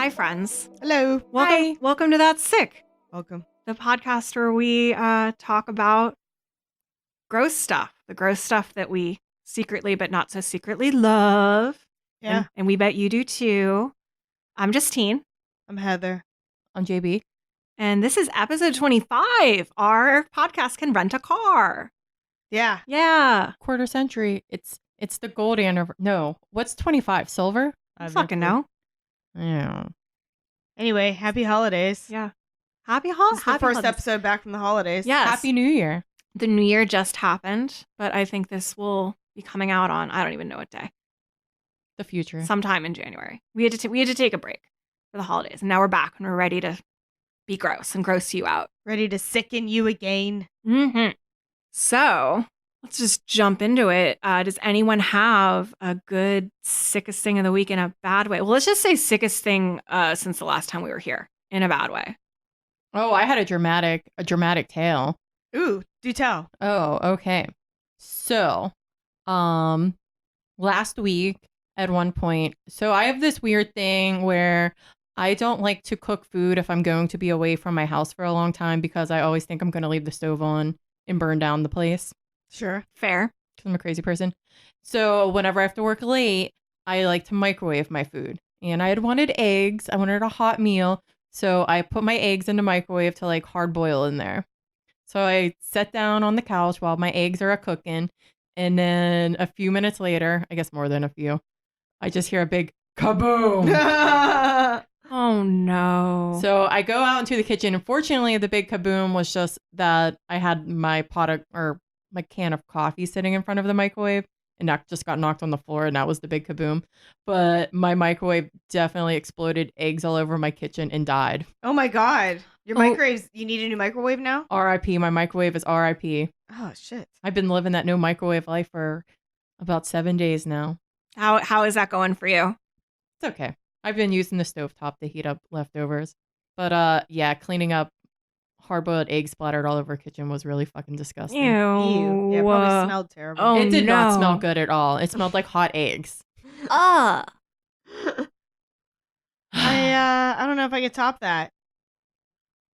Hi, friends. Hello. Welcome to That's Sick, Welcome. the podcast where we talk about gross stuff, the gross stuff that we secretly but not so secretly love. Yeah. And we bet you do too. I'm Justine. I'm Heather. I'm JB. And this is episode 25. Our podcast can rent a car. Yeah. Yeah. Quarter century. It's the gold anniversary. No, what's 25? Silver? I fucking know. Yeah. Anyway, happy holidays. Yeah. Happy This holidays. is the first episode back from the holidays. Yes. Happy New Year. The new year just happened, but I think this will be coming out on, I don't even know what day. The future. Sometime in January. We had to take a break for the holidays, and now we're back and we're ready to be gross and gross you out. Ready to sicken you again. Mm-hmm. So let's just jump into it. Does anyone have a good sickest thing of the week in a bad way? Well, let's just say sickest thing since the last time we were here in a bad way. Oh, I had a dramatic tale. Ooh, do tell. Oh, okay. So, last week at one point, so I have this weird thing where I don't like to cook food if I'm going to be away from my house for a long time because I always think I'm going to leave the stove on and burn down the place. Sure. Fair. Because I'm a crazy person. So whenever I have to work late, I like to microwave my food. And I had wanted eggs. I wanted a hot meal. So I put my eggs in the microwave to like hard boil in there. So I sat down on the couch while my eggs are cooking. And then a few minutes later, I guess more than a few, I just hear a big kaboom. Oh, no. So I go out into the kitchen. Unfortunately, the big kaboom was just that I had my my can of coffee sitting in front of the microwave, and that just got knocked on the floor, and that was the big kaboom. But my microwave definitely exploded eggs all over my kitchen and died. Oh my God. Your microwaves, you need a new microwave now? R.I.P. My microwave is R.I.P. Oh, shit. I've been living that no microwave life for about 7 days now. How is that going for you? It's okay. I've been using the stovetop to heat up leftovers. But yeah, cleaning up hard-boiled eggs splattered all over the kitchen was really fucking disgusting. Ew. Yeah, it probably smelled terrible. Oh, It did no. not smell good at all. It smelled like hot eggs. Ugh. I don't know if I could top that.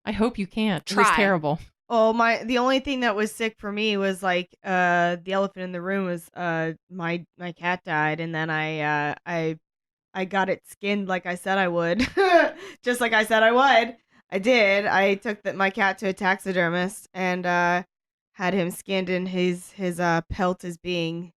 I hope you can't. It was Try. terrible. Oh, the only thing that was sick for me was like the elephant in the room was my cat died, and then I got it skinned like I said I would. Just like I said I would. I did. I took my cat to a taxidermist and had him skinned, and his pelt is being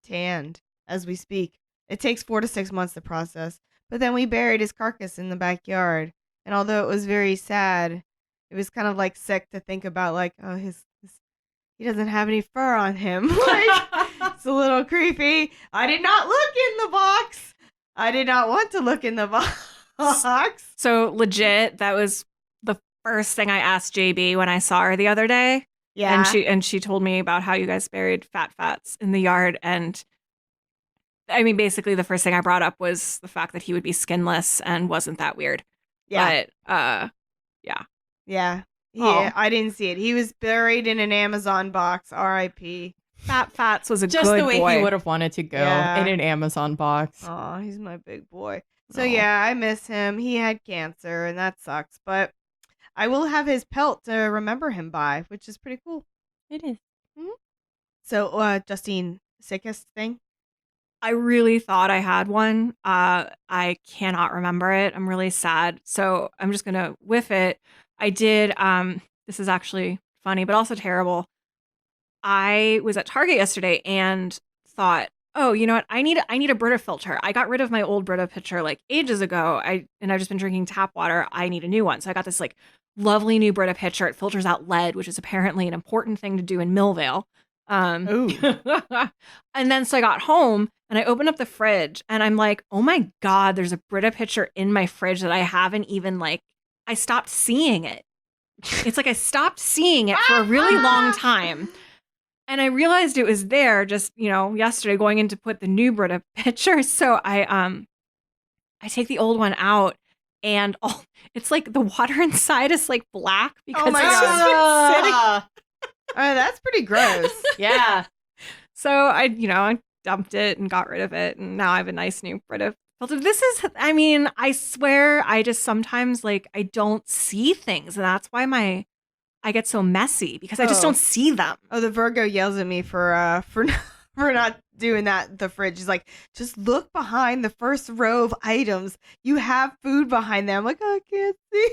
tanned as we speak. It takes 4 to 6 months to process. But then we buried his carcass in the backyard. And although it was very sad, it was kind of like sick to think about, like, oh, he doesn't have any fur on him. Like, it's a little creepy. I did not look in the box. I did not want to look in the box. So legit, that was the first thing I asked JB when I saw her the other day. Yeah. And she told me about how you guys buried fats in the yard. And I mean, basically the first thing I brought up was the fact that he would be skinless and wasn't that weird. Yeah. But yeah. Yeah. Oh. I didn't see it. He was buried in an Amazon box. R.I.P. Fats was a Just good the way boy. he would have wanted to go Yeah. in an Amazon box. Oh, he's my big boy. So Aw. yeah, I miss him. He had cancer, and that sucks. But I will have his pelt to remember him by, which is pretty cool. It is. So, Justine, sickest thing? I really thought I had one. I cannot remember it. I'm really sad. So I'm just gonna whiff it. I did. This is actually funny, but also terrible. I was at Target yesterday and thought, oh, you know what? I need a Brita filter. I got rid of my old Brita pitcher like ages ago. I've just been drinking tap water. I need a new one. So I got this like lovely new Brita pitcher. It filters out lead, which is apparently an important thing to do in Millvale. Ooh. And then so I got home and I opened up the fridge and I'm like, oh my God, there's a Brita pitcher in my fridge that I haven't even I stopped seeing it. It's like I stopped seeing it for a really long time. And I realized it was there just, yesterday going in to put the new Brita pitcher. So I take the old one out and it's like the water inside is like black because Oh my it's just been sitting. That's pretty gross. Yeah. So I dumped it and got rid of it. And now I have a nice new Brita This is, I mean, I swear I just sometimes like I don't see things. And that's why I get so messy because I just don't see them. Oh, the Virgo yells at me for for not doing that. The fridge. He's like, just look behind the first row of items. You have food behind them. I'm like, I can't see.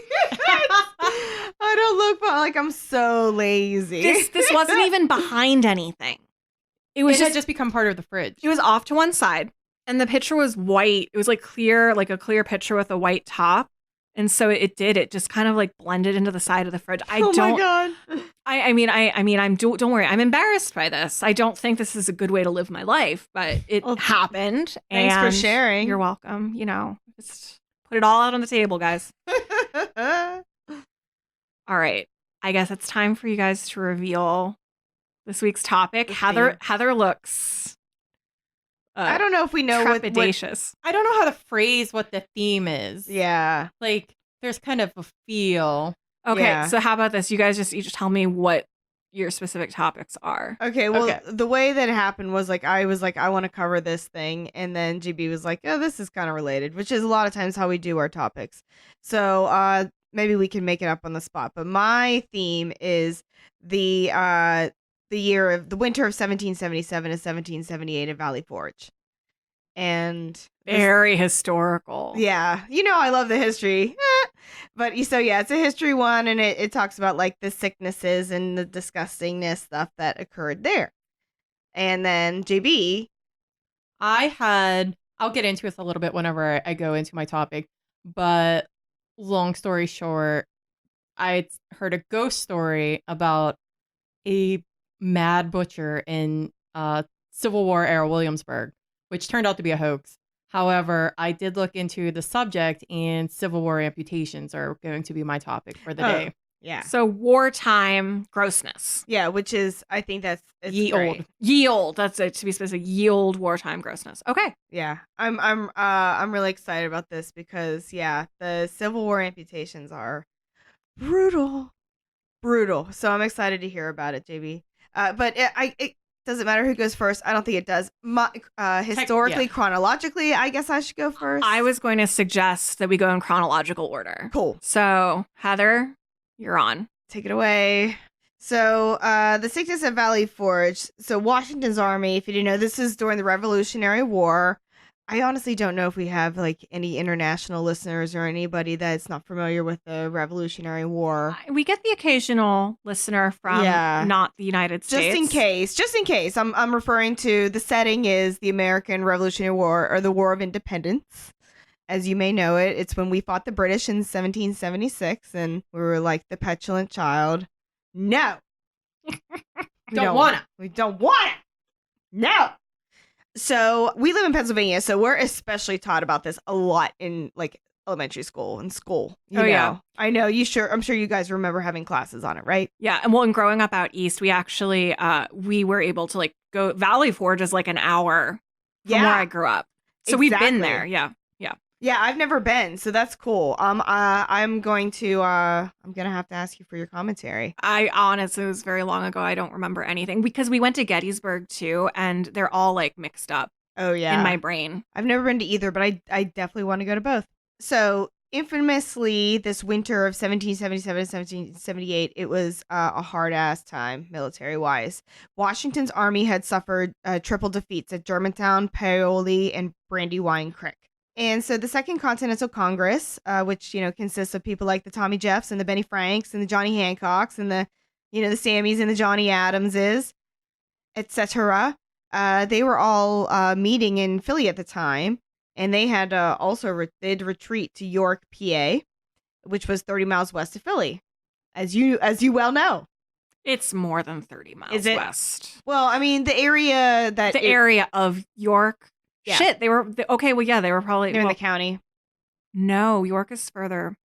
I don't look behind. Like, I'm so lazy. This wasn't even behind anything. It had just become part of the fridge. It was off to one side, and the picture was white. It was like clear, like a clear picture with a white top. And so it just kind of like blended into the side of the fridge. Oh my God. Don't worry. I'm embarrassed by this. I don't think this is a good way to live my life, but it happened. Thanks for sharing. You're welcome. You know, just put it all out on the table, guys. All right. I guess it's time for you guys to reveal this week's topic. Heather looks I don't know if we know trepidatious. I don't know how to phrase what the theme is. Yeah. Like, there's kind of a feel. Okay, Yeah. so how about this? You guys just each tell me what your specific topics are. Okay, well, the way that it happened was like, I was like, I want to cover this thing. And then GB was like, oh, this is kind of related, which is a lot of times how we do our topics. So maybe we can make it up on the spot. But my theme is the winter of 1777 to 1778 at Valley Forge. And very historical. Yeah. You know, I love the history. But so, yeah, it's a history one. And it talks about like the sicknesses and the disgustingness stuff that occurred there. And then JB. I'll get into it a little bit whenever I go into my topic. But long story short, I heard a ghost story about a mad butcher in Civil War era Williamsburg, which turned out to be a hoax. However, I did look into the subject, and Civil War amputations are going to be my topic for the day. Yeah. So wartime grossness. Yeah, which is, I think that's Ye old. That's it, to be specific. Ye old wartime grossness. Okay. Yeah, I'm really excited about this because the Civil War amputations are brutal. So I'm excited to hear about it, JB. But it doesn't matter who goes first. I don't think it does. Historically, chronologically, I guess I should go first. I was going to suggest that we go in chronological order. Cool. So, Heather, you're on. Take it away. So, the sickness at Valley Forge. So, Washington's army, if you didn't know, this is during the Revolutionary War. I honestly don't know if we have like any international listeners or anybody that's not familiar with the Revolutionary War. We get the occasional listener from not the United States. Just in case. I'm referring to the setting is the American Revolutionary War or the War of Independence. As you may know it, it's when we fought the British in 1776 and we were like the petulant child. No. We don't want it. No. So we live in Pennsylvania, so we're especially taught about this a lot in like elementary school and school. You know. Yeah. I know I'm sure you guys remember having classes on it, right? Yeah. And well, growing up out east, we actually we were able to like go Valley Forge is like an hour from where I grew up. So we've been there. Yeah. Yeah, I've never been, so that's cool. I'm gonna have to ask you for your commentary. I honestly, it was very long ago. I don't remember anything because we went to Gettysburg too, and they're all like mixed up. Oh yeah, in my brain. I've never been to either, but I definitely want to go to both. So infamously, this winter of 1777 to 1778, it was a hard ass time military wise. Washington's army had suffered triple defeats at Germantown, Paoli, and Brandywine Creek. And so the Second Continental Congress, which, consists of people like the Tommy Jeffs and the Benny Franks and the Johnny Hancocks and the Sammys and the Johnny Adamses, etc. They were all meeting in Philly at the time. And they had they'd retreat to York, PA, which was 30 miles west of Philly, as you well know. It's more than 30 miles west. Well, I mean, the area area of York. Yeah. Shit, they were okay. Well, yeah, they were probably in the county. No, York is further.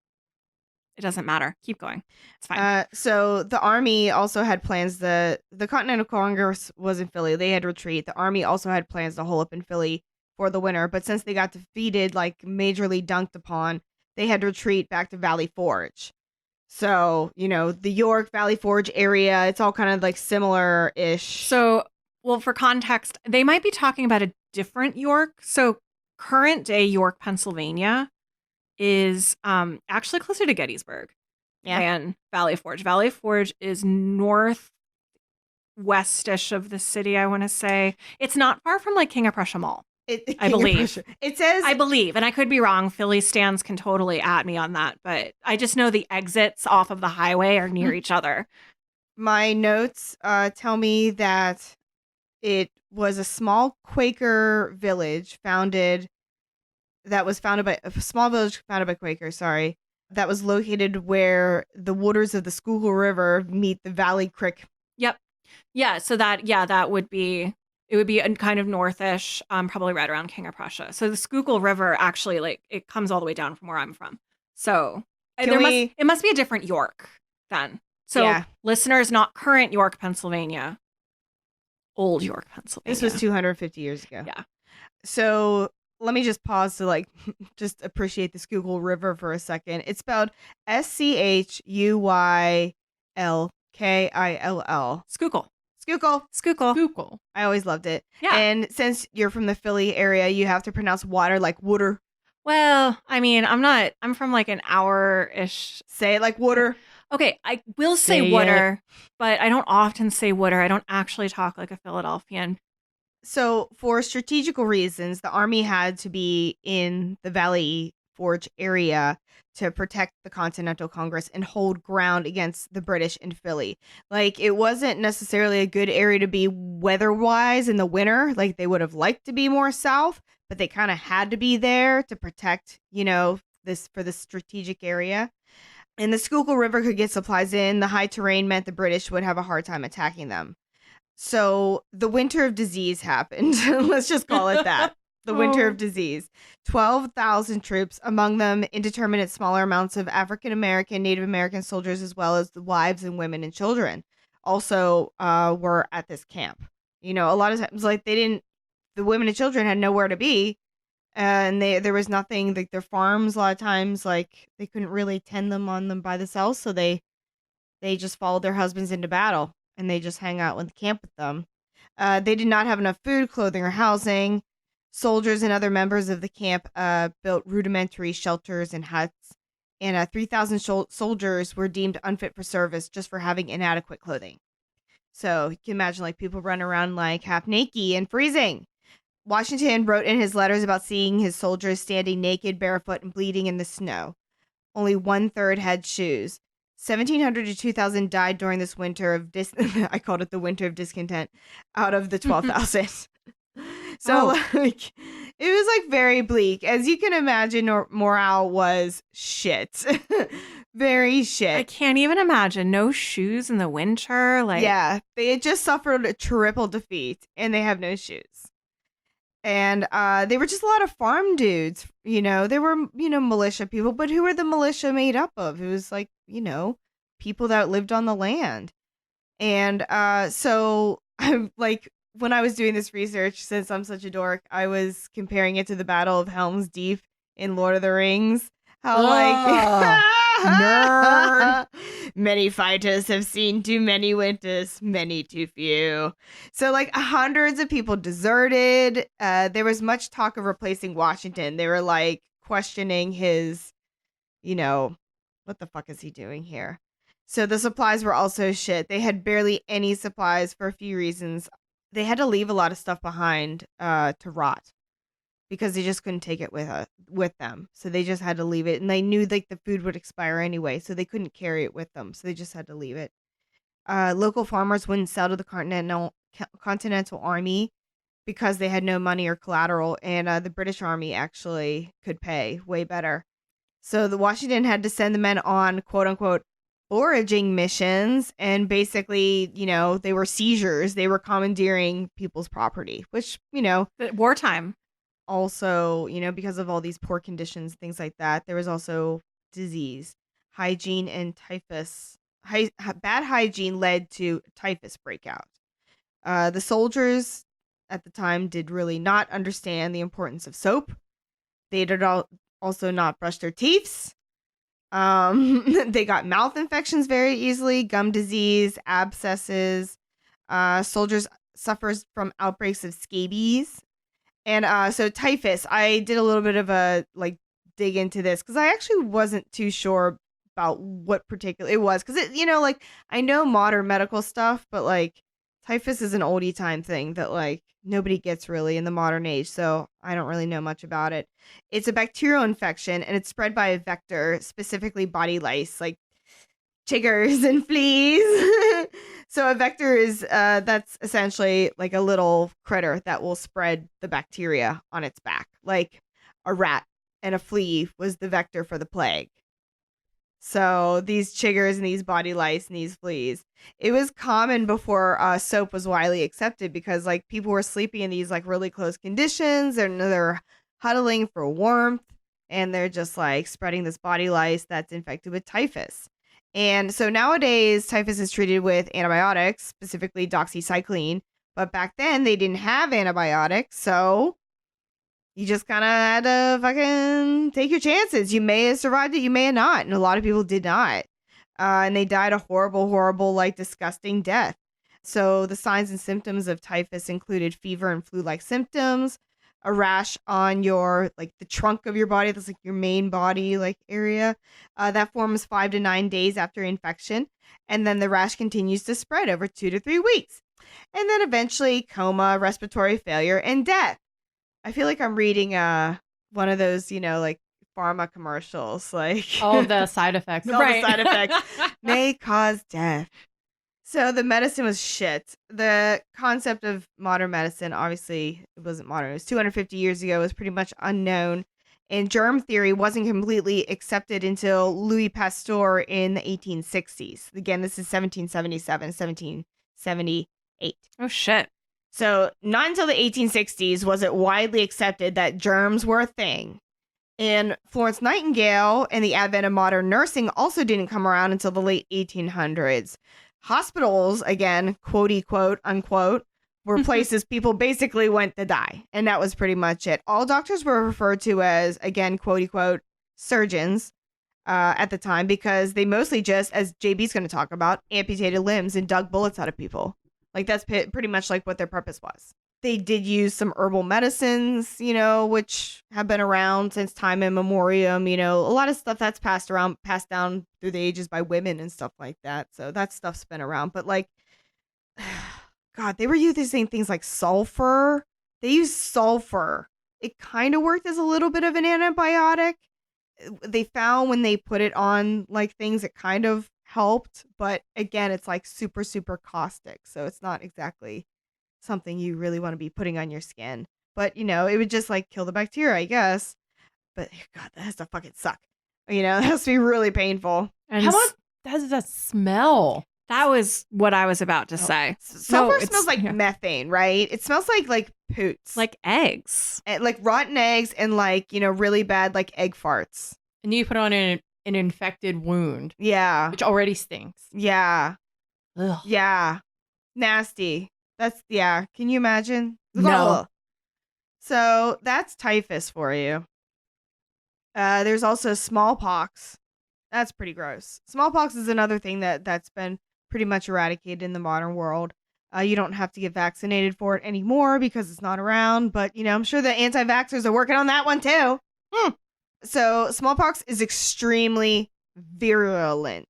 It doesn't matter. Keep going. It's fine. So the army also had plans. The Continental Congress was in Philly. They had retreat. The army also had plans to hole up in Philly for the winter. But since they got defeated, like majorly dunked upon, they had to retreat back to Valley Forge. So, the York Valley Forge area, it's all kind of like similar-ish. So, well, for context, they might be talking about a different York. So current day York, Pennsylvania is actually closer to Gettysburg Yeah. than Valley Forge. Valley Forge is northwestish of the city, I want to say. It's not far from like King of Prussia Mall, I King of believe. Prussia. It says I believe, and I could be wrong. Philly stands can totally at me on that, but I just know the exits off of the highway are near each other. my notes tell me that it was a small Quaker village founded by a small village founded by Quakers, sorry, that was located where the waters of the Schuylkill River meet the Valley Creek. Yep. Yeah. So that would be, it would be kind of northish, probably right around King of Prussia. So the Schuylkill River actually, like, it comes all the way down from where I'm from. So it must be a different York then. So Yeah. listeners, not current York, Pennsylvania, old York, Pennsylvania. This was 250 years ago. Yeah. So let me just pause to like just appreciate the Schuylkill River for a second. It's spelled Schuyllkill. Schuylkill. Schuylkill. Schuylkill. Google. I always loved it. Yeah. And since you're from the Philly area, you have to pronounce water like water. Well, I mean, I'm from like an hour-ish. Say it like water. Okay, I will say Say water, but I don't often say water. I don't actually talk like a Philadelphian. So, for strategical reasons, the army had to be in the Valley Forge area to protect the Continental Congress and hold ground against the British in Philly. Like, it wasn't necessarily a good area to be weather-wise in the winter. Like, they would have liked to be more south, but they kind of had to be there to protect, this for the strategic area. And the Schuylkill River could get supplies in. The high terrain meant the British would have a hard time attacking them. So the winter of disease happened. Let's just call it that. The winter of disease. 12,000 troops, among them indeterminate smaller amounts of African American, Native American soldiers, as well as the wives and women and children, also were at this camp. A lot of times, like the women and children had nowhere to be, and there was nothing, like their farms. A lot of times, like they couldn't really tend them by themselves, so they just followed their husbands into battle. And they just hang out with camp with them. They did not have enough food, clothing, or housing. Soldiers and other members of the camp built rudimentary shelters and huts. And 3,000 soldiers were deemed unfit for service just for having inadequate clothing. So you can imagine like people running around like half naked and freezing. Washington wrote in his letters about seeing his soldiers standing naked, barefoot, and bleeding in the snow. Only 1/3 had shoes. 1,700 to 2,000 died during this winter of I called it the winter of discontent, out of the 12,000. So like it was like very bleak. As you can imagine, morale was shit. Very shit. I can't even imagine. No shoes in the winter. Like, yeah, they had just suffered a triple defeat and they have no shoes. And they were just a lot of farm dudes, They were, militia people. But who were the militia made up of? It was like, people that lived on the land. And so I'm like, when I was doing this research, since I'm such a dork, I was comparing it to the Battle of Helm's Deep in Lord of the Rings. How nerd. Many fighters have seen too many winters, many too few. So like hundreds of people deserted. There was much talk of replacing Washington. They were like questioning his, what the fuck is he doing here? So the supplies were also shit. They had barely any supplies for a few reasons. They had to leave a lot of stuff behind to rot, because they just couldn't take it with them. So they just had to leave it. And they knew like the food would expire anyway, so they couldn't carry it with them. So they just had to leave it. Local farmers wouldn't sell to the Continental Army because they had no money or collateral. And the British Army actually could pay way better. So the Washington had to send the men on, quote unquote, foraging missions. And basically, they were seizures. They were commandeering people's property, which, wartime. Also, because of all these poor conditions, things like that, there was also disease, hygiene, and typhus. Bad hygiene led to typhus breakout. The soldiers at the time did really not understand the importance of soap. They did also not brush their teeth. They got mouth infections very easily, gum disease, abscesses. Soldiers suffers from outbreaks of scabies. And so typhus, I did a little bit of a like dig into this because I actually wasn't too sure about what particular it was because like I know modern medical stuff, but like typhus is an oldie time thing that like nobody gets really in the modern age, so I don't really know much about it. It's a bacterial infection and it's spread by a vector, specifically body lice, like chiggers and fleas. So a vector is that's essentially like a little critter that will spread the bacteria on its back, like a rat and a flea was the vector for the plague. So these chiggers and these body lice and these fleas, it was common before soap was widely accepted because like people were sleeping in these like really close conditions and they're huddling for warmth and they're just like spreading this body lice that's infected with typhus. And so nowadays typhus is treated with antibiotics, specifically doxycycline, but back then they didn't have antibiotics, so you just kind of had to fucking take your chances. You may have survived it, you may have not. And a lot of people did not. And they died a horrible, horrible, like disgusting death. So the signs and symptoms of typhus included fever and flu-like symptoms, a rash on your, like the trunk of your body, that's like your main body like area. That forms 5 to 9 days after infection. And then the rash continues to spread over 2 to 3 weeks. And then eventually coma, respiratory failure, and death. I feel like I'm reading one of those, like pharma commercials, like All of the side effects. all the side effects may cause death. So the medicine was shit. The concept of modern medicine, obviously, it wasn't modern. It was 250 years ago. It was pretty much unknown. And germ theory wasn't completely accepted until Louis Pasteur in the 1860s. Again, this is 1777, 1778. Oh, shit. So not until the 1860s was it widely accepted that germs were a thing. And Florence Nightingale and the advent of modern nursing also didn't come around until the late 1800s. Hospitals, again, quote quote unquote, were places people basically went to die. And that was pretty much it. All doctors were referred to as, again, quote quote, surgeons at the time because they mostly just, as JB's going to talk about, amputated limbs and dug bullets out of people. Like that's pretty much like what their purpose was. They did use some herbal medicines, which have been around since time immemorial. A lot of stuff that's passed down through the ages by women and stuff like that. So that stuff's been around. But like, God, they were using things like sulfur. They used sulfur. It kind of worked as a little bit of an antibiotic. They found when they put it on like things, it kind of helped, but again, it's like super, super caustic, so it's not exactly something you really want to be putting on your skin. But it would just like kill the bacteria, I guess. But God, that has to fucking suck. That has to be really painful. And How much does that smell? that was what I was about to say. Sulfur it's- smells like methane, right? It smells like poots, like eggs. and, like rotten eggs, and like really bad like egg farts. And you put on an infected wound, Yeah, which already stinks. yeah, Ugh. yeah, nasty. That's Can you imagine? No. Ugh. So that's typhus for you. There's also smallpox. That's pretty gross. Smallpox is another thing that's been pretty much eradicated in the modern world. You don't have to get vaccinated for it anymore because it's not around. But I'm sure the anti-vaxxers are working on that one too. So smallpox is extremely virulent.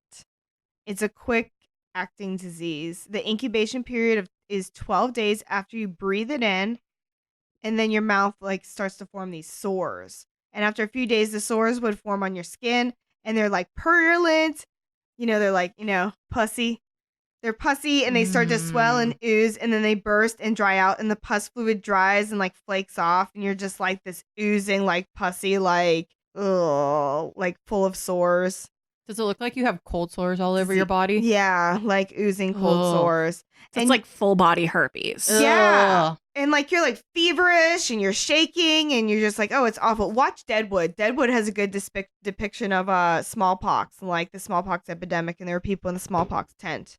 It's a quick acting disease. The incubation period is 12 days after you breathe it in, and then your mouth like starts to form these sores. And after a few days, the sores would form on your skin, and they're like purulent. They're like pussy. They're pussy, and they start to swell and ooze, and then they burst and dry out, and the pus fluid dries and like flakes off, and you're just like this oozing like pussy, like like full of sores. Does it look like you have cold sores all over your body? Yeah, like oozing cold Ugh. sores. So it's like full body herpes. Yeah. Ugh. And like you're like feverish and you're shaking and you're just like, oh, it's awful. Watch Deadwood. Deadwood has a good depiction of smallpox, like the smallpox epidemic, and there were people in the smallpox tent.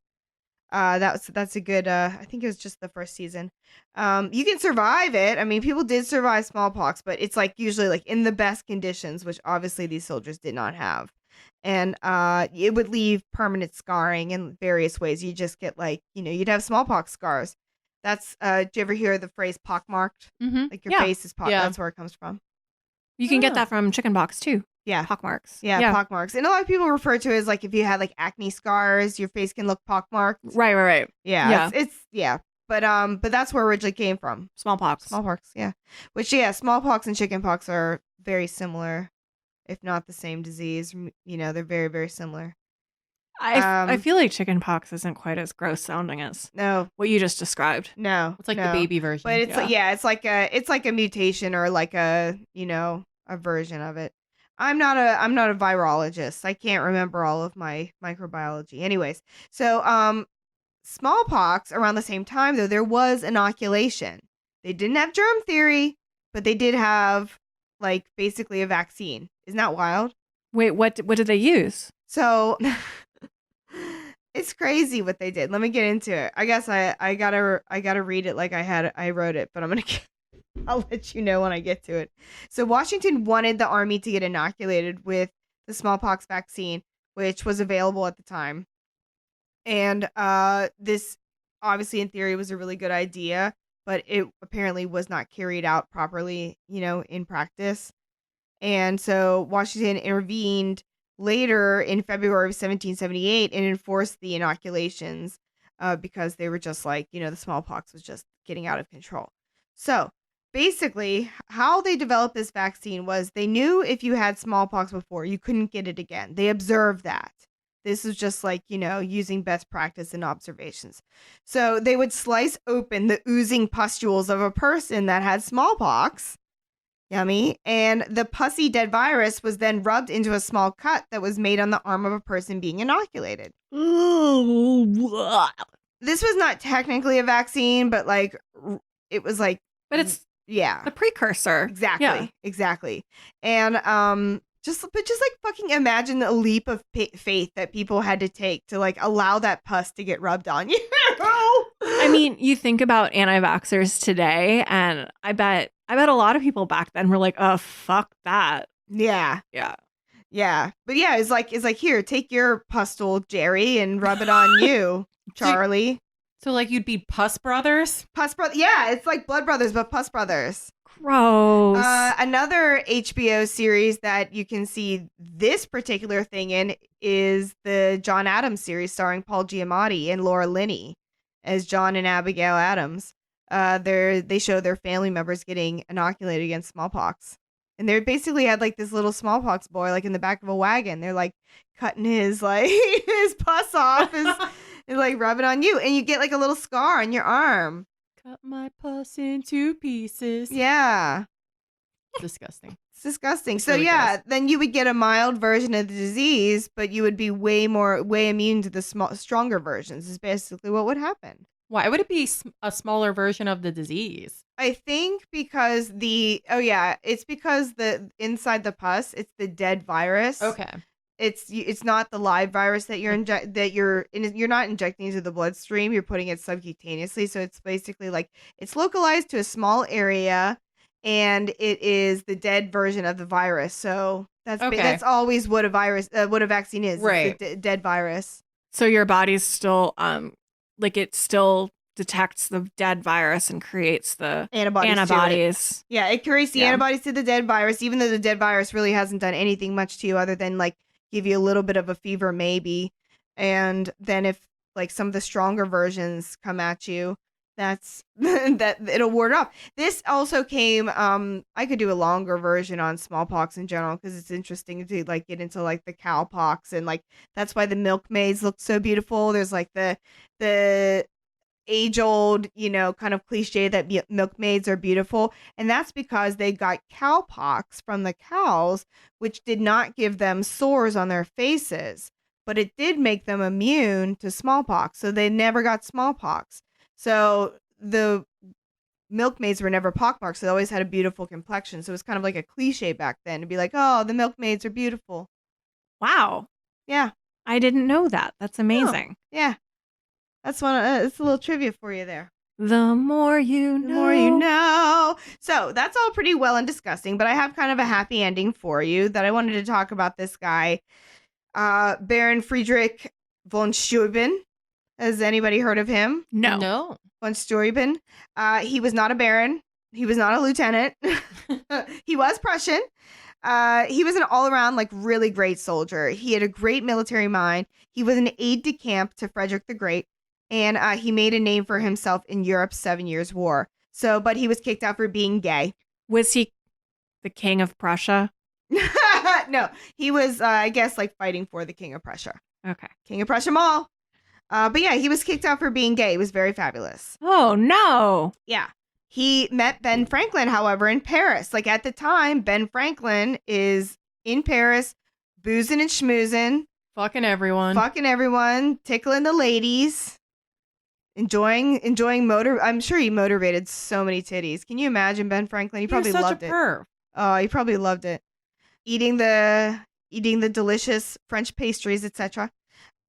That's a good I think it was just the first season. You can survive it. I mean, people did survive smallpox, but it's like usually like in the best conditions, which obviously these soldiers did not have. And it would leave permanent scarring in various ways. You just get like, you'd have smallpox scars. That's do you ever hear the phrase pockmarked? Mm-hmm. Like your Yeah. face is pocked. Yeah. That's where it comes from. You can get Oh. that from chickenpox too. Yeah. Pockmarks. Yeah, pockmarks. And a lot of people refer to it as like if you had like acne scars, your face can look pockmarked. Right. Yeah, Yeah. it's yeah. But that's where it originally came from. Smallpox. Smallpox, yeah. Which smallpox and chickenpox are very similar, if not the same disease. You know, they're very, very similar. I feel like chickenpox isn't quite as gross sounding as No, what you just described. no. It's like no. the baby version. But it's Yeah. it's like a mutation or like a a version of it. I'm not a virologist. I can't remember all of my microbiology. Anyways, so smallpox around the same time though there was inoculation. They didn't have germ theory, but they did have like basically a vaccine. Isn't that wild? Wait, what did they use? So it's crazy what they did. Let me get into it. I guess I gotta read it like I wrote it, but I'll let you know when I get to it. So Washington wanted the army to get inoculated with the smallpox vaccine, which was available at the time. And this obviously in theory was a really good idea, but it apparently was not carried out properly, in practice. And so Washington intervened later in February of 1778 and enforced the inoculations because they were just like, the smallpox was just getting out of control. So basically, how they developed this vaccine was they knew if you had smallpox before, you couldn't get it again. They observed that. This is just like, using best practice and observations. So they would slice open the oozing pustules of a person that had smallpox. Yummy. And the pussy dead virus was then rubbed into a small cut that was made on the arm of a person being inoculated. This was not technically a vaccine, but like it was like, But it's yeah, the precursor. exactly, Yeah. exactly. And just like fucking imagine the leap of faith that people had to take to like allow that pus to get rubbed on you. I mean, you think about anti-vaxxers today, and I bet a lot of people back then were like, "Oh, fuck that." Yeah. Yeah. Yeah. But yeah, it's like here, take your pustule, Jerry, and rub it on you, Charlie. So like you'd be Pus Brothers? Pus Brothers. Yeah, it's like Blood Brothers, but Pus Brothers. Gross. Another HBO series that you can see this particular thing in is the John Adams series starring Paul Giamatti and Laura Linney as John and Abigail Adams. They show their family members getting inoculated against smallpox. And they basically had like this little smallpox boy like in the back of a wagon. They're like cutting his like his pus off and like rub it on you, and you get like a little scar on your arm. Cut my pus into pieces. Yeah. Disgusting. It's disgusting. It's So really yeah, gross. then you would get a mild version of the disease, but you would be way immune to the stronger versions. Is basically what would happen. Why would it be a smaller version of the disease? I think because it's because the inside the pus, it's the dead virus. Okay. It's not the live virus that you're you're not injecting into the bloodstream. You're putting it subcutaneously, so it's basically like it's localized to a small area, and it is the dead version of the virus. So that's always what a vaccine is. Right. It's the dead virus. So your body's still like it still detects the dead virus and creates the Antibodies. Yeah, it creates the Yeah. antibodies to the dead virus, even though the dead virus really hasn't done anything much to you other than like give you a little bit of a fever maybe. And then if like some of the stronger versions come at you, that's that it'll ward off. This also came I could do a longer version on smallpox in general because it's interesting to like get into like the cowpox, and like that's why the milkmaids look so beautiful. There's like the age-old, kind of cliche that milkmaids are beautiful, and that's because they got cowpox from the cows, which did not give them sores on their faces, but it did make them immune to smallpox, so they never got smallpox. So the milkmaids were never pockmarked, so they always had a beautiful complexion. So it was kind of like a cliche back then to be like, oh, the milkmaids are beautiful. Wow. Yeah. I didn't know that. That's amazing. Yeah. That's it's a little trivia for you there. The more you know. The more you know. So that's all pretty well and disgusting, but I have kind of a happy ending for you that I wanted to talk about this guy, Baron Friedrich von Steuben. Has anybody heard of him? No. No. Von Steuben. He was not a baron. He was not a lieutenant. He was Prussian. He was an all-around, like, really great soldier. He had a great military mind. He was an aide-de-camp to Frederick the Great, and he made a name for himself in Europe's 7 Years' War. But he was kicked out for being gay. Was he the king of Prussia? No, he was, I guess, like, fighting for the King of Prussia. Okay. King of Prussia Mall. But yeah, he was kicked out for being gay. It was very fabulous. Oh, no. Yeah. He met Ben Franklin, however, in Paris. Like, at the time, Ben Franklin is in Paris, boozing and schmoozing, Fucking everyone. tickling the ladies, enjoying motor. I'm sure he motivated so many titties. Can you imagine Ben Franklin? He probably You're such loved a it. perv. Oh, he probably loved it. Eating the delicious French pastries, etc.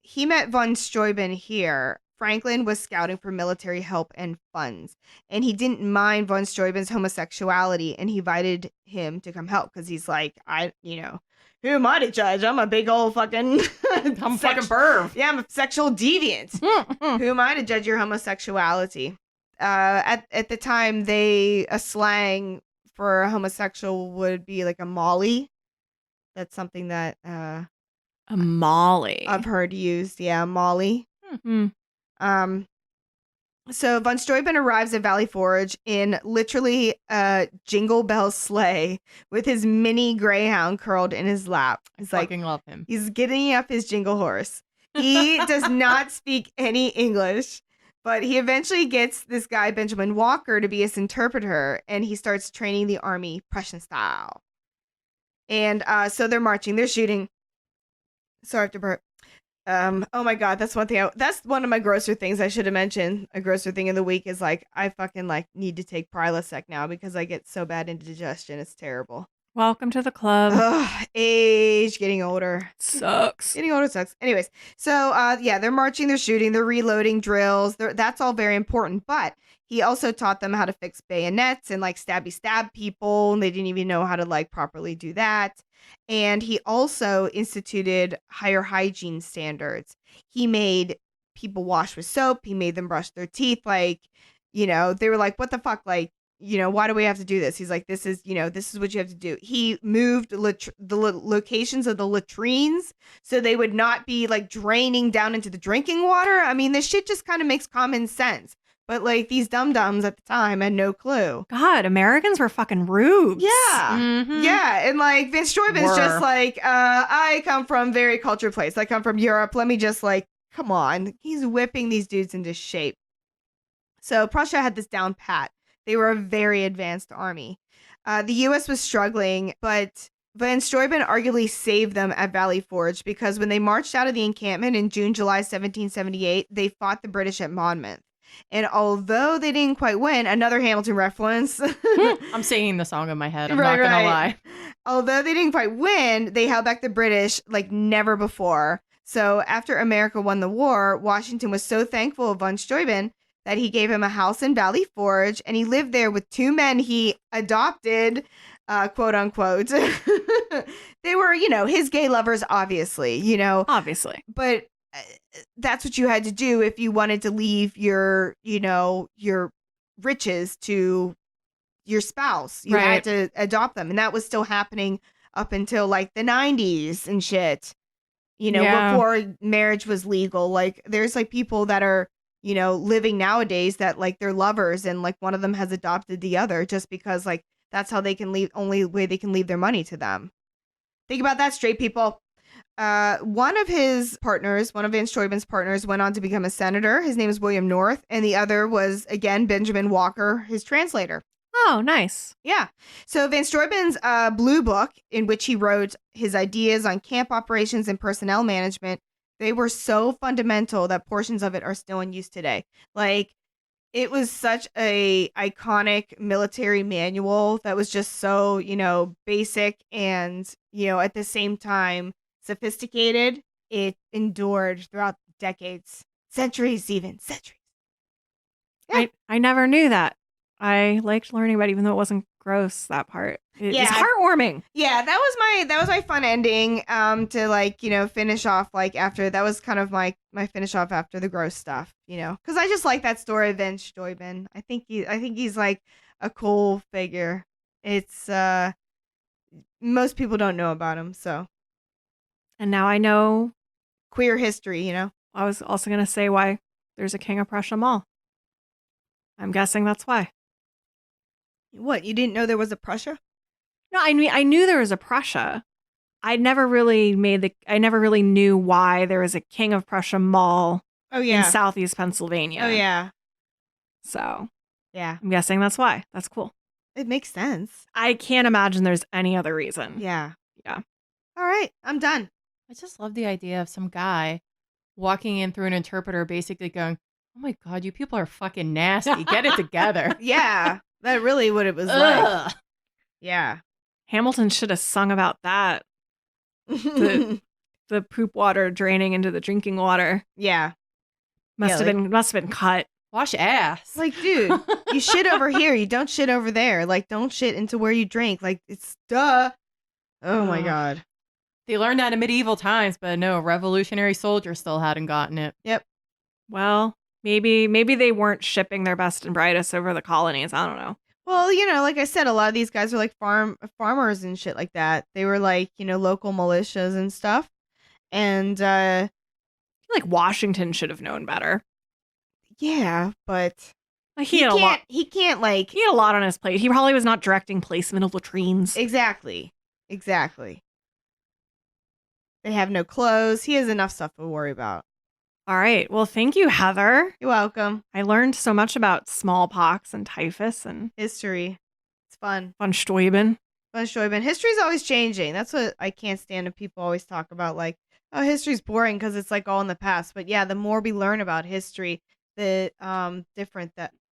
He met von Steuben here. Franklin was scouting for military help and funds, and he didn't mind von Steuben's homosexuality, and he invited him to come help because he's like, who am I to judge? I'm a big old fucking, I'm fucking perv. yeah, I'm a sexual deviant. Who am I to judge your homosexuality? At the time, a slang for a homosexual would be like a molly. That's something that A Molly. I've heard used. Yeah, molly. Hmm. So von Steuben arrives at Valley Forge in literally a jingle bell sleigh with his mini greyhound curled in his lap. I He's like, fucking love him. he's getting up his jingle horse. He does not speak any English, but he eventually gets this guy, Benjamin Walker, to be his interpreter, and he starts training the army Prussian style. And so they're marching, they're shooting. Sorry, I have to burp. Oh my god, that's one thing. That's one of my grosser things I should have mentioned. A grosser thing of the week is like I fucking like need to take Prilosec now because I get so bad indigestion. It's terrible. Welcome to the club. Ugh, age, getting older. Sucks. Getting older sucks. Anyways, so yeah, they're marching, they're shooting, they're reloading drills. That's all very important. But he also taught them how to fix bayonets and like stab people. And they didn't even know how to like properly do that. And he also instituted higher hygiene standards. He made people wash with soap. He made them brush their teeth. Like, they were like, what the fuck? Like, why do we have to do this? He's like, this is what you have to do. He moved the locations of the latrines so they would not be like draining down into the drinking water. I mean, this shit just kind of makes common sense. But like these dum-dums at the time had no clue. God, Americans were fucking rubes. Yeah. Mhm. Yeah. And like Von Steuben's just like, I come from very cultured place. I come from Europe. Let me just like, come on. He's whipping these dudes into shape. So Prussia had this down pat. They were a very advanced army. The U.S. was struggling, but Von Steuben arguably saved them at Valley Forge because when they marched out of the encampment in July 1778, they fought the British at Monmouth. And although they didn't quite win, another Hamilton reference. I'm singing the song in my head. I'm not going to lie. Although they didn't quite win, they held back the British like never before. So after America won the war, Washington was so thankful of von Steuben that he gave him a house in Valley Forge, and he lived there with two men he adopted, quote unquote. They were, his gay lovers, obviously, Obviously. But that's what you had to do if you wanted to leave your riches to your spouse. You had to adopt them. And that was still happening up until like the 90s and shit. Before marriage was legal. Like there's like people that are, living nowadays that like they're lovers and like one of them has adopted the other just because like that's how they can leave, only way they can leave their money to them. Think about that, straight people. One of his partners, one of Von Steuben's partners, went on to become a senator. His name is William North, and the other was, again, Benjamin Walker, his translator. Oh, nice. Yeah. So Von Steuben's blue book, in which he wrote his ideas on camp operations and personnel management, they were so fundamental that portions of it are still in use today. Like, it was such a iconic military manual that was just so, basic and, at the same time, sophisticated. It endured throughout decades, centuries, even centuries. Yeah. I never knew that. I liked learning about it, even though it wasn't gross, that part. It's heartwarming. Yeah, that was my fun ending. To like, finish off like after that was kind of my finish off after the gross stuff, because I just like that story of Van Steuben. I think he's like a cool figure. It's most people don't know about him, so And now I know. queer history. I was also going to say why there's a King of Prussia Mall. I'm guessing that's why. What, you didn't know there was a Prussia? No, I knew there was a Prussia. I never really knew why there was a King of Prussia Mall in Southeast Pennsylvania. Oh yeah. So Yeah. I'm guessing that's why. That's cool. It makes sense. I can't imagine there's any other reason. Yeah. Yeah. All right, I'm done. I just love the idea of some guy walking in through an interpreter basically going, oh my God, you people are fucking nasty. Get it together. Yeah. That really what it was like. Yeah. Hamilton should have sung about that. The poop water draining into the drinking water. Yeah. Must have been cut. Wash ass. Like, dude, you shit over here. You don't shit over there. Like, don't shit into where you drink. Like, it's duh. Oh my God. They learned that in medieval times, but no, revolutionary soldiers still hadn't gotten it. Yep. Well, maybe they weren't shipping their best and brightest over the colonies. I don't know. Well, like I said, a lot of these guys are like farmers and shit like that. They were like, local militias and stuff. And I feel like Washington should have known better. Yeah, but he had a lot. He can't like. He had a lot on his plate. He probably was not directing placement of latrines. Exactly. They have no clothes. He has enough stuff to worry about. All right. Well, thank you, Heather. You're welcome. I learned so much about smallpox and typhus and history. It's fun. Von Steuben. History's always changing. That's what I can't stand when people always talk about, like, oh, history's boring because it's like all in the past. But yeah, the more we learn about history, the different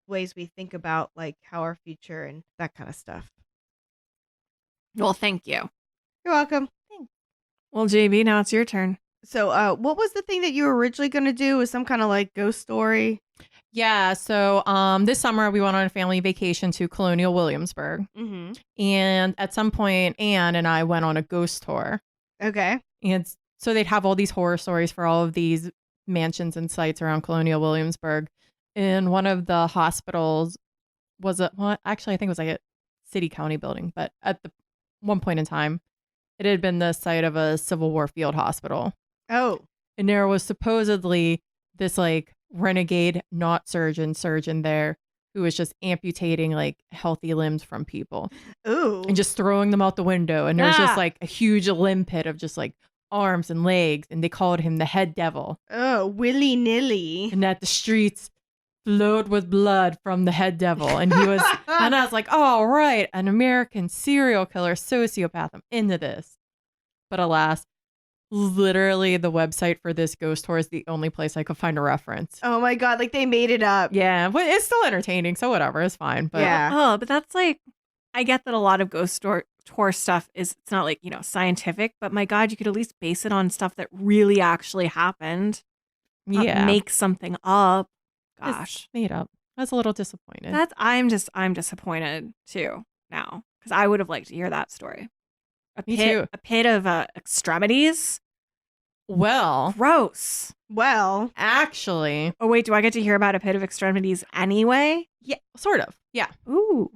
ways we think about like how our future and that kind of stuff. Well, thank you. You're welcome. Thanks. Well, JB, now it's your turn. So, what was the thing that you were originally going to do? Was some kind of like ghost story? Yeah. So, this summer we went on a family vacation to Colonial Williamsburg, and at some point, Anne and I went on a ghost tour. Okay. And so they'd have all these horror stories for all of these mansions and sites around Colonial Williamsburg. And one of the hospitals was actually, I think it was like a city county building, but at the one point in time, it had been the site of a Civil War field hospital. Oh. And there was supposedly this like renegade not surgeon there who was just amputating like healthy limbs from people. Ooh. And just throwing them out the window. And there's just like a huge limb pit of just like arms and legs. And they called him the head devil. Oh, willy-nilly. And that the streets flowed with blood from the head devil. And he was, and I was like, oh, right, an American serial killer, sociopath. I'm into this. But alas, literally the website for this ghost tour is the only place I could find a reference. Oh my God, like they made it up. Yeah, but it's still entertaining, so whatever, it's fine. But yeah. Oh, but that's like, I get that a lot of ghost tour stuff it's not like, scientific, but my God, you could at least base it on stuff that really actually happened. Yeah. Make something up. Gosh. It's made up. I was a little disappointed. I'm disappointed too now because I would have liked to hear that story. Me too. A pit of extremities. Well, gross. Well, actually. Oh wait, do I get to hear about a pit of extremities anyway? Yeah, sort of. Yeah. Ooh.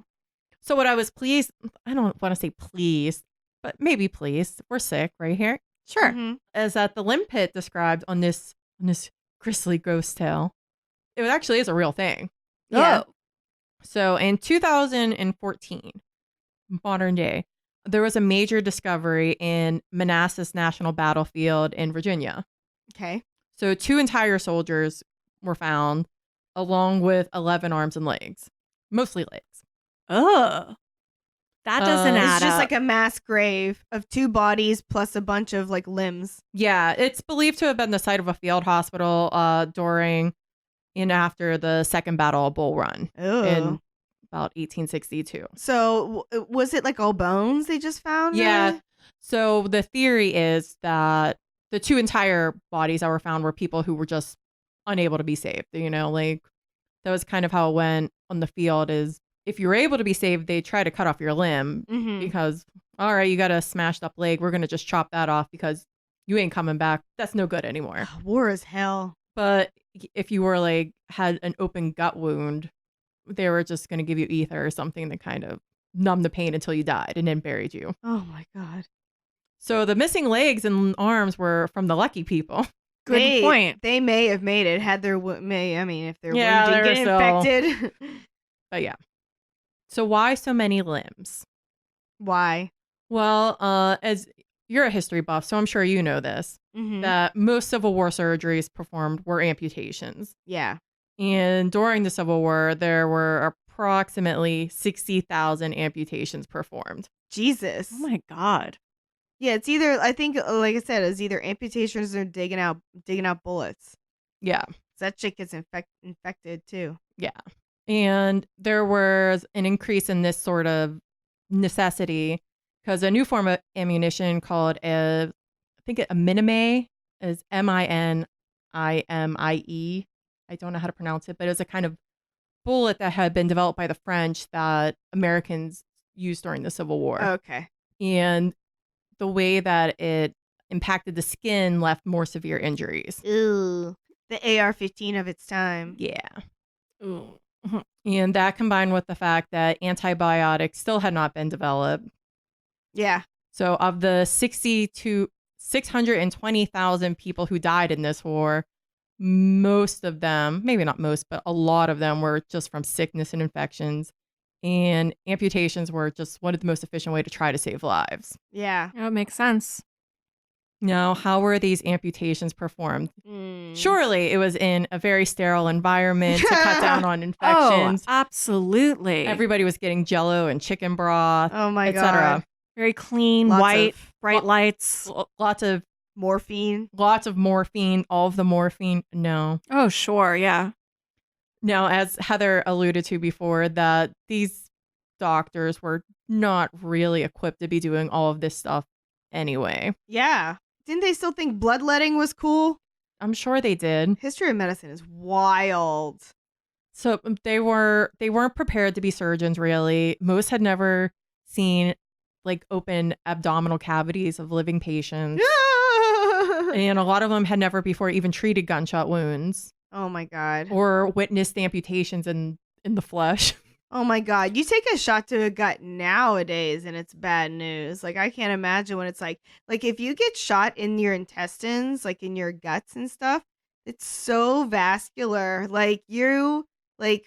So what I was pleased, I don't want to say pleased, but maybe pleased. We're sick right here. Sure. Is that the limb pit described on this grisly ghost tale? It actually is a real thing. Yeah. Oh. So in 2014, modern day, there was a major discovery in Manassas National Battlefield in Virginia. Okay. So 2 entire soldiers were found along with 11 arms and legs, mostly legs. Oh, that doesn't add up. It's just like a mass grave of 2 bodies plus a bunch of like limbs. Yeah, it's believed to have been the site of a field hospital during and after the Second Battle of Bull Run in about 1862. So was it like all bones they just found? Yeah. Really? So the theory is that the 2 entire bodies that were found were people who were just unable to be saved. Like that was kind of how it went on the field is if you were able to be saved, they try to cut off your limb because, all right, you got a smashed up leg. We're going to just chop that off because you ain't coming back. That's no good anymore. War is hell. But if you were like had an open gut wound, they were just going to give you ether or something to kind of numb the pain until you died and then buried you. Oh my God. So the missing legs and arms were from the lucky people. Good point. They may have made it had their if their Yeah, wound didn't get infected. But yeah. So why so many limbs? Why? Well, as you're a history buff, so I'm sure you know this, that most Civil War surgeries performed were amputations. Yeah. And during the Civil War, there were approximately 60,000 amputations performed. Jesus. Oh my God. Yeah, it's either, I think, like I said, it's either amputations or digging out bullets. Yeah. That shit gets infected too. Yeah. And there was an increase in this sort of necessity because a new form of ammunition called I think a minime is MINIMIE. I don't know how to pronounce it, but it's a kind of bullet that had been developed by the French that Americans used during the Civil War. Okay. And the way that it impacted the skin left more severe injuries. Ooh. The AR-15 of its time. Yeah. Ooh. And that combined with the fact that antibiotics still had not been developed. Yeah. So of the 60 to 620,000 people who died in this war, most of them, maybe not most, but a lot of them were just from sickness and infections. And amputations were just one of the most efficient way to try to save lives. Yeah. Yeah, it makes sense. Now, how were these amputations performed? Surely it was in a very sterile environment to cut down on infections. Oh, absolutely. Everybody was getting jello and chicken broth, Oh my etc. God. Very clean, Lots white, of bright lights. Lots of morphine. morphine, all of the morphine. No. Oh, sure. Yeah. Now, as Heather alluded to before, that these doctors were not really equipped to be doing all of this stuff anyway. Yeah. Didn't they still think bloodletting was cool? I'm sure they did. History of medicine is wild. So they weren't prepared to be surgeons, really. Most had never seen like open abdominal cavities of living patients. And a lot of them had never before even treated gunshot wounds. Oh my God. Or witnessed amputations in the flesh. Oh my God. You take a shot to a gut nowadays and it's bad news. Like I can't imagine when it's like if you get shot in your intestines, like in your guts and stuff, it's so vascular. Like you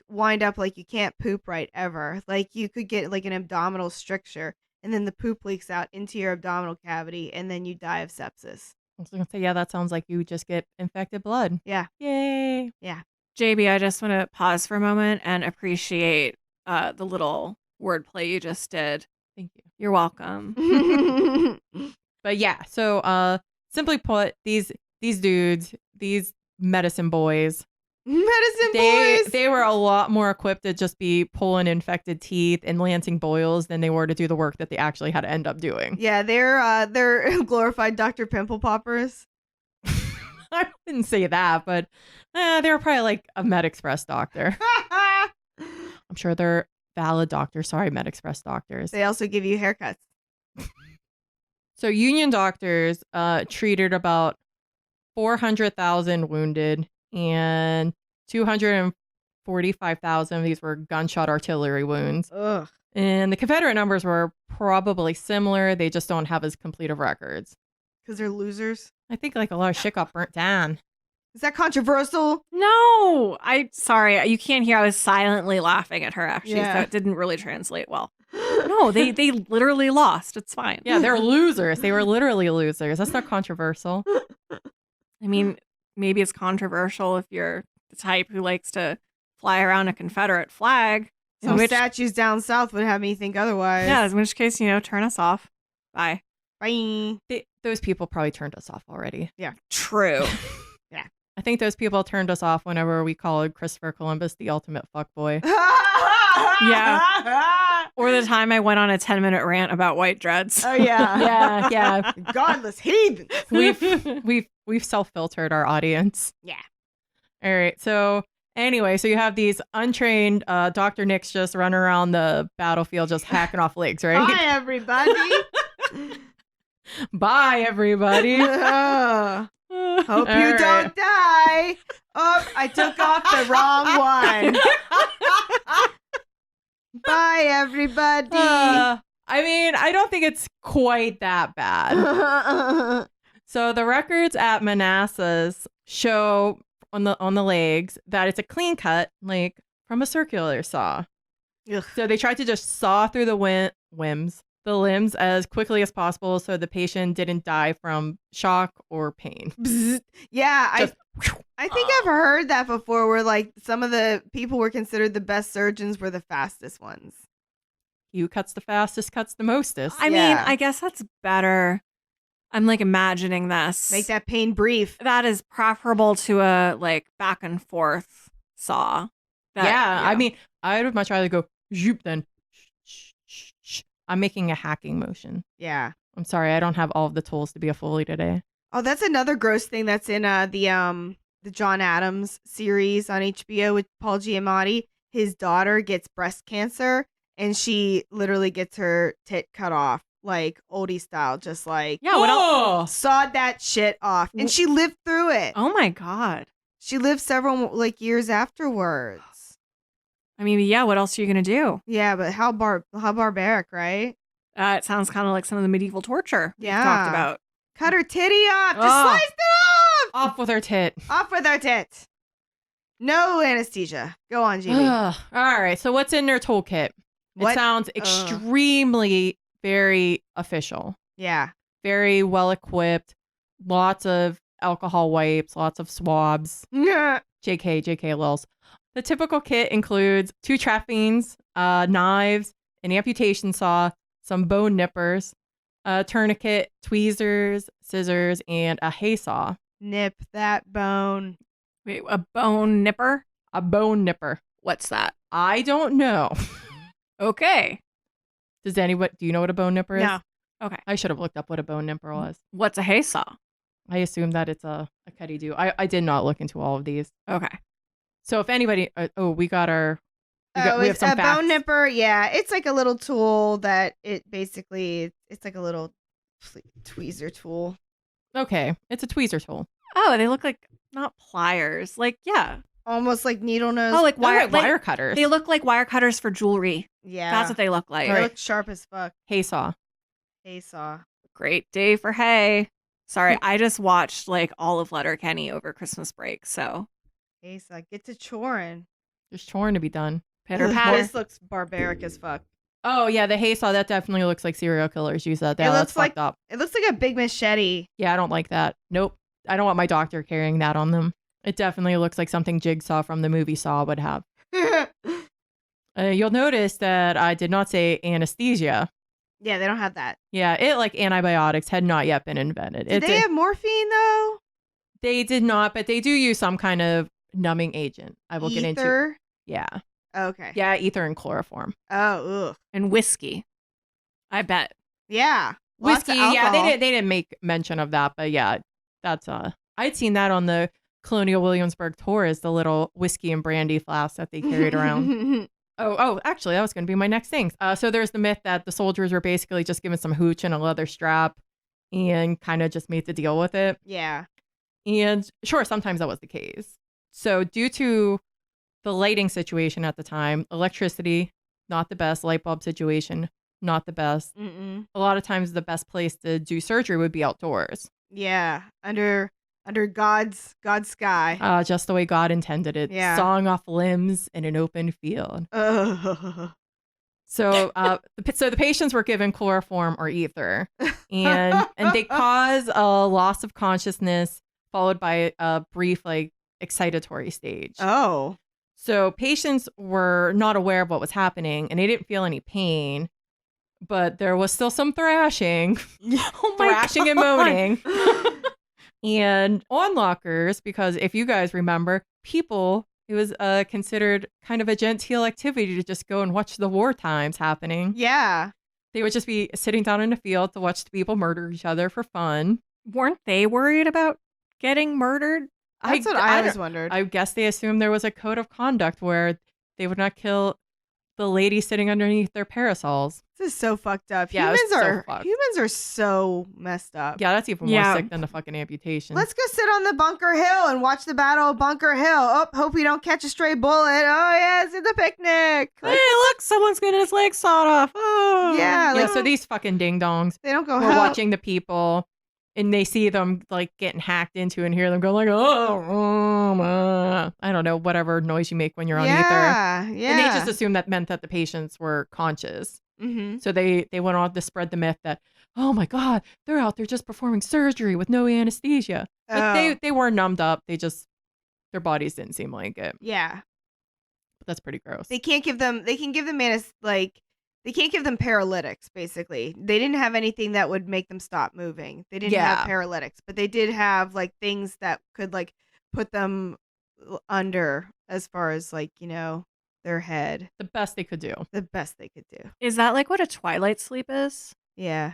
wind up like you can't poop right ever. Like you could get like an abdominal stricture and then the poop leaks out into your abdominal cavity and then you die of sepsis. I was going to say, yeah, that sounds like you just get infected blood. Yeah. Yay. Yeah. JB, I just want to pause for a moment and appreciate the little wordplay you just did. Thank you. You're welcome. But yeah, so simply put, these dudes, these medicine boys, they were a lot more equipped to just be pulling infected teeth and lancing boils than they were to do the work that they actually had to end up doing. Yeah, they're glorified Dr. Pimple Poppers. I wouldn't say that, but they were probably like a MedExpress doctor. I'm sure they're valid doctors. Sorry, MedExpress doctors. They also give you haircuts. So Union doctors treated about 400,000 wounded, and 245,000 of these were gunshot artillery wounds. Ugh. And the Confederate numbers were probably similar. They just don't have as complete of records. Because they're losers? I think like a lot of shit got burnt down. Is that controversial? No, sorry, you can't hear. I was silently laughing at her actually, Yeah. so it didn't really translate well. No, they literally lost. It's fine. Yeah, they're losers. They were literally losers. That's not controversial. I mean, maybe it's controversial if you're the type who likes to fly around a Confederate flag. Some statues down south would have me think otherwise. Yeah, in which case, turn us off. Bye. Bye. Those people probably turned us off already. Yeah. True. Yeah. I think those people turned us off whenever we called Christopher Columbus the ultimate fuckboy. Yeah. Or the time I went on a 10-minute rant about white dreads. Oh yeah. Yeah. Godless heathens. We've self-filtered our audience. Yeah. All right. So Anyway, so you have these untrained Dr. Nicks just running around the battlefield just hacking off legs, right? Hi, everybody. Bye, everybody. Hope All you right. don't die. Oh, I took off the wrong one. Bye, everybody. I mean, I don't think it's quite that bad. So the records at Manassas show on the legs that it's a clean cut, like from a circular saw. Ugh. So they tried to just saw through the limbs as quickly as possible so the patient didn't die from shock or pain. Bzz. Yeah, Just- I think I've heard that before where like some of the people were considered the best surgeons were the fastest ones. He who cuts the fastest cuts the mostest. I mean, I guess that's better. I'm like imagining this. Make that pain brief. That is preferable to a like back and forth saw. I mean, I would much rather go zoop than I'm making a hacking motion. Yeah. I'm sorry, I don't have all of the tools to be a Foley today. Oh, that's another gross thing that's in the John Adams series on HBO with Paul Giamatti. His daughter gets breast cancer and she literally gets her tit cut off, like oldie style, just like what else? sawed that shit off. And she lived through it. Oh my God. She lived several like years afterwards. I mean, yeah, what else are you going to do? Yeah, but how barbaric, right? It sounds kind of like some of the medieval torture we've Yeah. talked about. Cut her titty off. Just Oh. slice it off. Off with her tit. Off with her tit. No anesthesia. Go on, Jamie. All right, so what's in their toolkit? What? It sounds extremely very official. Yeah. Very well equipped. Lots of alcohol wipes, lots of swabs. JK, lils. The typical kit includes 2 trappings, knives, an amputation saw, some bone nippers, a tourniquet, tweezers, scissors, and a hay saw. Nip that bone. Wait, a bone nipper? A bone nipper. What's that? I don't know. Okay. Do you know what a bone nipper is? No. Okay. I should have looked up what a bone nipper was. What's a hay saw? I assume that it's a cutty do. I did not look into all of these. Okay. So if anybody, we have It's some a facts. bone nipper. Yeah, it's like a little tool that it's like a little tweezer tool. Okay, it's a tweezer tool. Oh, they look like not pliers. Like, yeah. Almost like needle nose. Oh, like wire, Wire cutters. They look like wire cutters for jewelry. yeah. That's what they look like. They look sharp as fuck. hay saw. Hay saw. Great day for hay. Sorry, I just watched like all of Letterkenny over Christmas break. So Hay saw. Get to choring. There's chorn to be done. pitter patter. This looks barbaric as fuck. Oh yeah, the hay saw, that definitely looks like serial killers use that. It Yeah, looks that's fucked up. It looks like a big machete. Yeah, I don't like that. Nope. I don't want my doctor carrying that on them. It definitely looks like something Jigsaw from the movie Saw would have. You'll notice that I did not say anesthesia. Yeah, they don't have that. Yeah, it like antibiotics had not yet been invented. Did they have morphine though? They did not, but they do use some kind of numbing agent. I will get into. Ether? Yeah. Okay. Yeah, ether and chloroform. Oh, ugh. And whiskey. I bet. Yeah. Lots Whiskey, of yeah, alcohol. they didn't make mention of that, but yeah, that's I'd seen that on the Colonial Williamsburg tour as the little whiskey and brandy flask that they carried around. Oh, actually, that was going to be my next thing. So there's the myth that the soldiers were basically just given some hooch and a leather strap and kind of just made to deal with it. Yeah. And sure, sometimes that was the case. So due to the lighting situation at the time, electricity, not the best. Light bulb situation, not the best. Mm-mm. A lot of times the best place to do surgery would be outdoors. Yeah. Under God's sky. Just the way God intended it. Yeah. Sawing off limbs in an open field. Ugh. So, so the patients were given chloroform or ether, and they cause a loss of consciousness followed by a brief like excitatory stage. Oh. So patients were not aware of what was happening, and they didn't feel any pain, but there was still some thrashing, Oh my thrashing and God. moaning. And onlookers, because if you guys remember, it was considered kind of a genteel activity to just go and watch the war times happening. Yeah. They would just be sitting down in a field to watch the people murder each other for fun. Weren't they worried about getting murdered? That's what I always don't- wondered. I guess they assumed there was a code of conduct where they would not kill the lady sitting underneath their parasols. This is so fucked up. Yeah, Humans it's so are fucked. humans are so messed up. Yeah, that's even more Yeah. sick than the fucking amputation. Let's go sit on the Bunker Hill and watch the Battle of Bunker Hill. Oh, hope we don't catch a stray bullet. Oh yeah, it's the picnic. Hey, look, someone's getting his leg sawed off. Oh, Yeah, Yeah, like- so these fucking ding dongs They don't go were help. watching the people and they see them like getting hacked into and hear them go like, I don't know, whatever noise you make when you're on ether. Yeah. And they just assumed that meant that the patients were conscious. Mm-hmm. So they went on to spread the myth that, oh my God, they're out there just performing surgery with no anesthesia. But they were numbed up. Their bodies didn't seem like it. Yeah. But that's pretty gross. They can't give them. They can give them they can't give them paralytics. Basically, they didn't have anything that would make them stop moving. They didn't have paralytics, but they did have like things that could like put them under, as far as like their head. The best they could do. The best they could do. Is that like what a twilight sleep is? Yeah.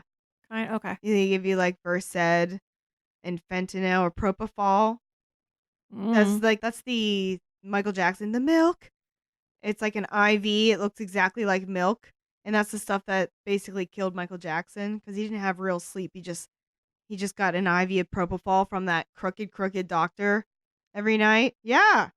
Okay. They give you like Versed and fentanyl or propofol. That's the Michael Jackson, the milk. It's like an IV. It looks exactly like milk. And that's the stuff that basically killed Michael Jackson because he didn't have real sleep. He just got an IV of propofol from that crooked doctor every night. Yeah.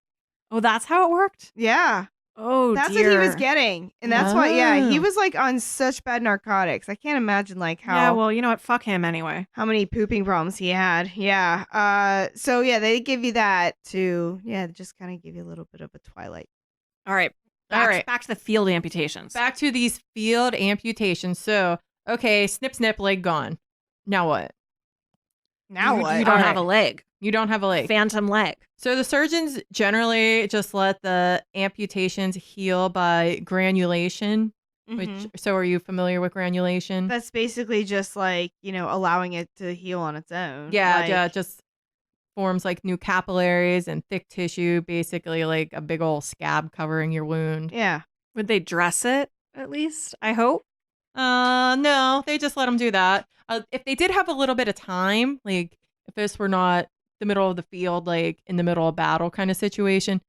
Oh, that's how it worked? Yeah. Oh, That's dear. what he was getting. And that's why, he was like on such bad narcotics. I can't imagine like how. Yeah, well, you know what? Fuck him anyway. How many pooping problems he had. Yeah. So yeah, they give you that to, just kind of give you a little bit of a twilight. All right. Back to the field amputations. Back to these field amputations. So, okay, snip, leg gone. Now what? Now what? You don't have a leg. You don't have a leg. Phantom leg. So the surgeons generally just let the amputations heal by granulation. Mhm. So are you familiar with granulation? That's basically just like, allowing it to heal on its own. Yeah, just forms like new capillaries and thick tissue, basically like a big old scab covering your wound. Yeah. Would they dress it at least? I hope. No, they just let them do that. If they did have a little bit of time, like if this were not the middle of the field, like in the middle of battle kind of situation,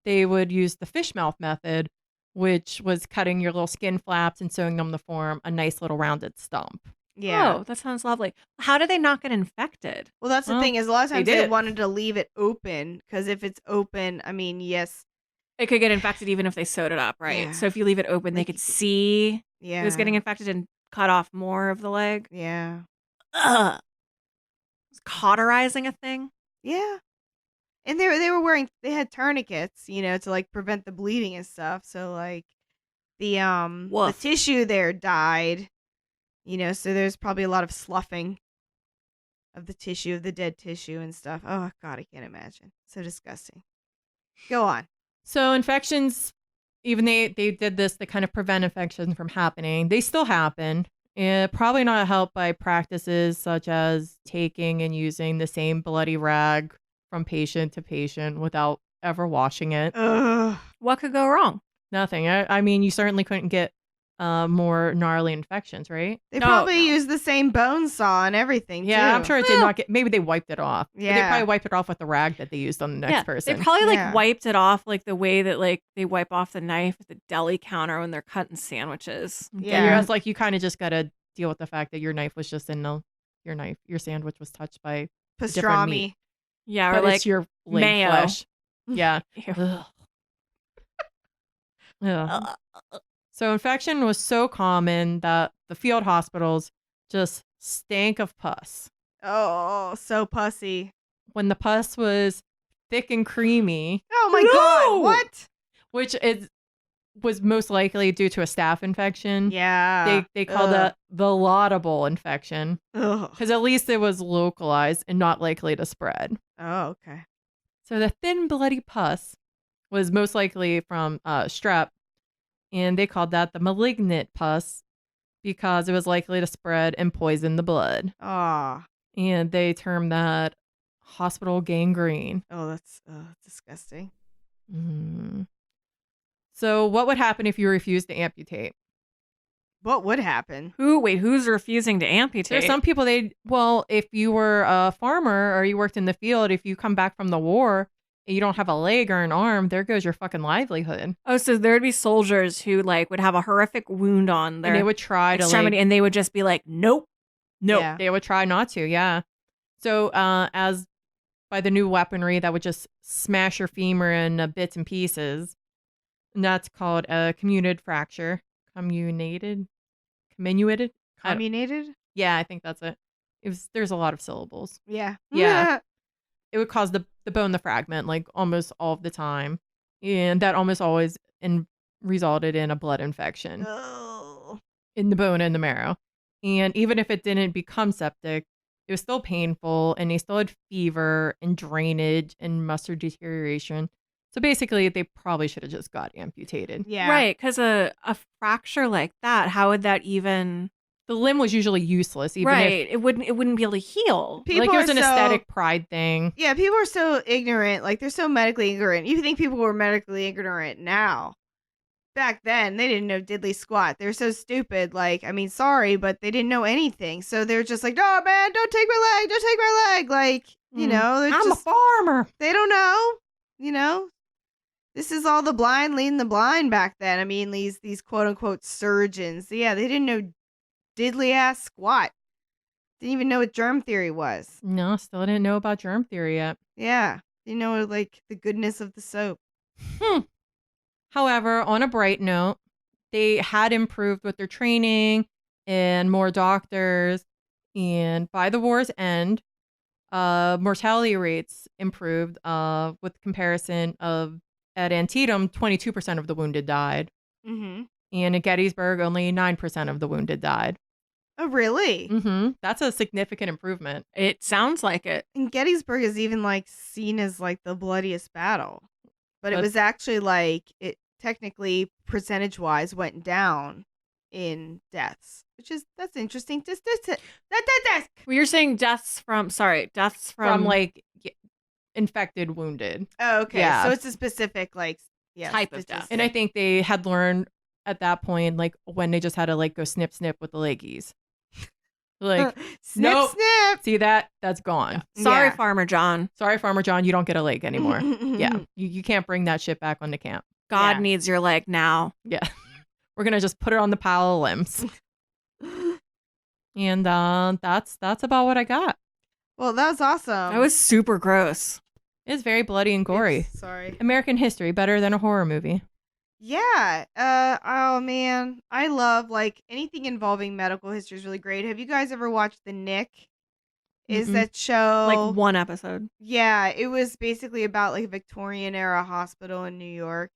they would use the fish mouth method, which was cutting your little skin flaps and sewing them to form a nice little rounded stump. Yeah. Oh, that sounds lovely. How did they not get infected? Well, that's the thing is a lot of times they they did. wanted to leave it open because if it's open, I mean, yes. It could get infected even if they sewed it up, right? Yeah. So if you leave it open, they Like, could see Yeah. it was getting infected and cut off more of the leg. Yeah. Ugh. Was cauterizing a thing? Yeah. And they they had tourniquets, to like prevent the bleeding and stuff. So like the Woof. tissue there died, so there's probably a lot of sloughing of the tissue, of the dead tissue and stuff. Oh God, I can't imagine. So disgusting. Go on. So infections, even they did this to kind of prevent infections from happening. They still happen. Probably not helped by practices such as taking and using the same bloody rag from patient to patient without ever washing it. Ugh. What could go wrong? Nothing. I mean, you certainly couldn't get more gnarly infections, right? They No, probably no. used the same bone saw and everything. Yeah, too. I'm sure it did not get. Maybe they wiped it off. But they Yeah. probably wiped it off with the rag that they used on the next person. They probably Yeah. wiped it off like the way that like they wipe off the knife at the deli counter when they're cutting sandwiches. Yeah. Yeah, it's like you kind of just gotta deal with the fact that your knife was just in your sandwich was touched by different Pastrami. meat. Yeah, but or like it's your leg mayo. flesh. Yeah. Ew. Ugh. Ugh. So infection was so common that the field hospitals just stank of pus. Oh, so pussy. When the pus was thick and creamy, Oh my No! God. What? which was most likely due to a staph infection. Yeah. They called that the laudable infection Ugh. because at least it was localized and not likely to spread. Oh, okay. So the thin bloody pus was most likely from strep, and they called that the malignant pus because it was likely to spread and poison the blood. Ah. And they termed that hospital gangrene. Oh, that's disgusting. Mm. So what would happen if you refused to amputate? What would happen? Who's refusing to amputate? There's some people if you were a farmer or you worked in the field, if you come back from the war and you don't have a leg or an arm, there goes your fucking livelihood. Oh, so there'd be soldiers who like would have a horrific wound on their And they would try to extremity, and they would just be like, nope. Yeah. they would try not to, yeah. So as by the new weaponry that would just smash your femur in bits and pieces, and that's called a comminuted fracture. Comminuted? Communated? Yeah, I think that's it. There's a lot of syllables. Yeah. Yeah. It would cause the bone to fragment like almost all of the time. And that almost always resulted in a blood infection Oh. in the bone and the marrow. And even if it didn't become septic, it was still painful and they still had fever and drainage and muscle deterioration. So basically, they probably should have just got amputated. Yeah. Right, because a fracture like that, how would that even? The limb was usually useless, even if it wouldn't be able to heal. People like it was are an so- aesthetic pride thing. Yeah, people are so ignorant. Like, they're so medically ignorant. You think people were medically ignorant now. Back then, they didn't know diddly squat. They're so stupid. Like, I mean, sorry, but they didn't know anything. So they're just like, no, man, don't take my leg. Don't take my leg. Like, you know, they're I'm just, a farmer. they don't know, you know? This is all the blind leading the blind back then. I mean, these quote unquote surgeons. Yeah, they didn't know diddly ass squat. Didn't even know what germ theory was. No, still didn't know about germ theory yet. Yeah. Didn't know like the goodness of the soap. However, on a bright note, they had improved with their training and more doctors. And by the war's end, mortality rates improved with comparison of at Antietam, 22% of the wounded died. Mm-hmm. And at Gettysburg, only 9% of the wounded died. Oh, really? That's a significant improvement. It sounds like it. And Gettysburg is even like seen as like the bloodiest battle. But it But- was actually like it technically percentage wise went down in deaths, that's interesting. Well, you're saying deaths from From like infected, wounded. Oh, okay. Yeah. So it's a specific like Type of death. And I think they had learned at that point, like when they just had to like go snip with the leggies. Like, snip nope. snip. See that? That's gone. Sorry, Yeah. Farmer John. Sorry, Farmer John, you don't get a leg anymore. Yeah. You can't bring that shit back onto camp. God Yeah. needs your leg now. Yeah. We're going to just put it on the pile of limbs. And that's about what I got. Well, that was awesome. That was super gross. It's very bloody and gory. Sorry. American history, better than a horror movie. Yeah. Oh man, I love like anything involving medical history is really great. Have you guys ever watched The Nick? Is Mm-mm. that show Like one episode. Yeah, it was basically about like a Victorian era hospital in New York,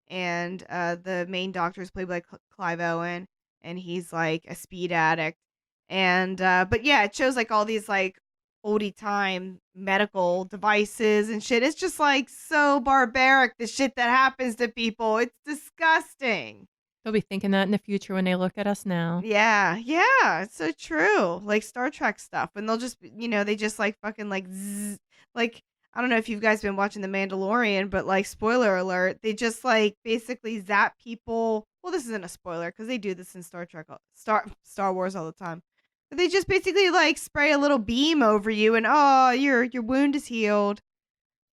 and the main doctor is played by Clive Owen, and he's like a speed addict, and but yeah, it shows like all these like oldie time medical devices and shit. It's just like so barbaric, the shit that happens to people. It's disgusting. They'll be thinking that in the future when they look at us now. Yeah, it's so true. Like Star Trek stuff, and they'll just, they just like fucking like, zzz, like I don't know if you guys been watching The Mandalorian, but like spoiler alert, they just like basically zap people. Well, this isn't a spoiler because they do this in Star Wars all the time. But they just basically like spray a little beam over you, and oh, your wound is healed.